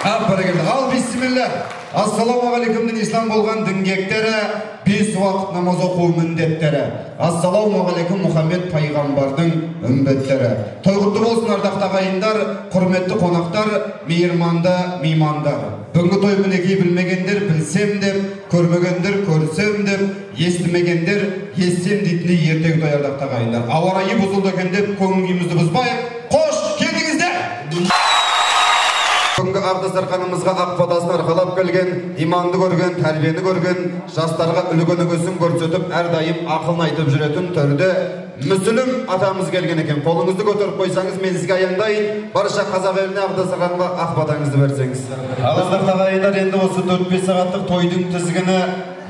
Апарагелді. Ал, бисмилля. Ассаламу алейкум дін ислам болған дінгектері, 5 уақыт намаз оқу міндеттері. Ассаламу алейкум Мұхаммед пайғамбардың үмбеттері. Тойғұтты болсын ардақты ағайындар, құрметті қонақтар, мейірманды меймандар. Бүгінгі той мінекей білмегендер білсем деп, көрмегендер көрсем деп, естімегендер естсем дейтіні ертегі той ардақты ағайындар. Ауа райы бұзылды екен деп көңіл күйімізді бұзбайық. Қош келдіңіздер! Бүгінгі Ақ-дастарханымызға ақ батасын арқалап келген, иманды көрген, тәрбиені көрген, жастарға үлгі-өнегесін көрсетіп, әрдайым ақылын айтып жүретін төрде Мүсілім атамыз келген екен. Қолыңызды көтеріп қойсаңыз, мен сізге аяңдайын, барша қазақ еліне Ақ-дастарханға ақ батаңызды берсеңіз. Ағайындар ағайындар, енді осы 4-5 сағаттық тойдың тізгіні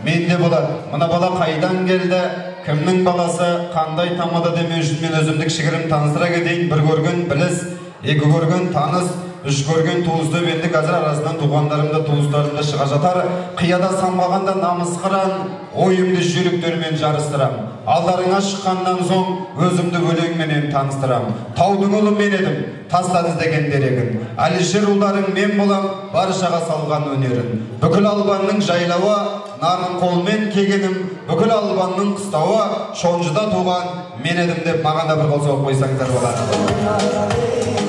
менде болады. Мына бала қайдан келді, кімнің баласы, қандай тамада демеу үшін мен өзімді кішігірім таныстыра кетейін. Бір көрген біліс, екі көрген таныс, үш көрген туысты енді қазір арасынан туғандарымды, туыстарымды шыға жатар. Қияда самғағанда намыс қыран, ойымды жүйріктермен жарыстырам. Алдарыңа шыққаннан соң өзімді өлеңменен таныстырам. Таудың ұлы мен едім, тастан іздеген дерегін. Әлішер ұлдарың мен болам, баршаға салған өнерін. Бүкіл Албанның жайлауы, нарын қолмен кегенім. Бүкіл Албанның қыстауы, шонжыда туған мен едім деп маған да бір қол соғып қойсаңыздар болады.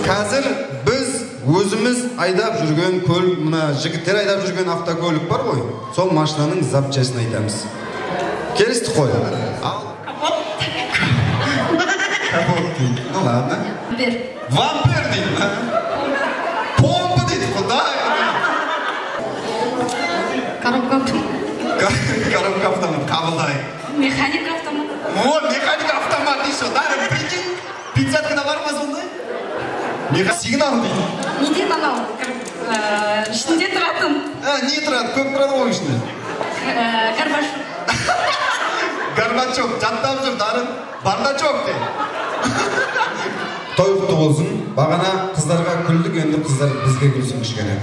Қазір біз өзіміз айдап жүрген көлік, мына жігіттер айдап жүрген автокөлік бар ғой, сол машинаның запчастьін айтамыз. Келістік қой. Капот дейді. Ну ладно. Вампир дейді. Помпа дейді. Құдай. Коробка автомат. Коробка автомат. Қабылдай. Механик автомат. О, механик автомат дейші. Дәрі прикинь. 50-кіна бар ма сондай? Сигнал дейді. Не дейді анау? Ішінде тұратын. Не тұрады? Көп тұрады ғой ішінде. Горбачев. Горбачев, жаттап жүр, дарын. Бардачев де. Той құтты болсын. Бағана қыздарға күлдік, енді қыздар бізге күлсін кішкене.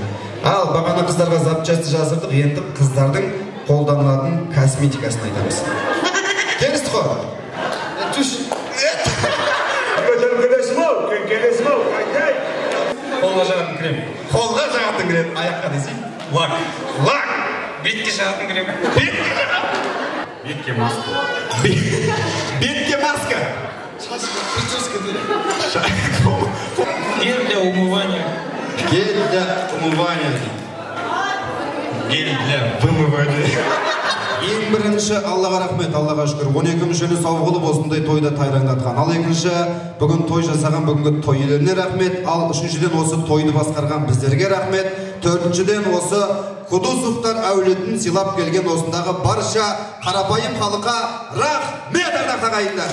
Ал бағана қыздарға запчасты жаздырдық, енді қыздардың қолданылатын косметикасын айтамыз. Келістік қой? Түш. Қолға жағатын крем. Қолға жағатын крем. Аяққа десей? Лак. Лак. Бетке жағатын крем. Бетке маска. Бетке маска. Гель для умывания. Гель для умывания. Гель для вымывания. Ең бірінші Аллаға рахмет, Аллаға шүкір. 12 мүшелі сауғылып осындай тойда тайраңдатқан. Ал екінші бүгін той жасаған бүгінгі той иелеріне рахмет. Ал үшіншіден осы тойды басқарған біздерге рахмет. Төртіншіден осы Кудусовтар әулетін сыйлап келген осындағы барша қарапайым халыққа рахмет ағайындар.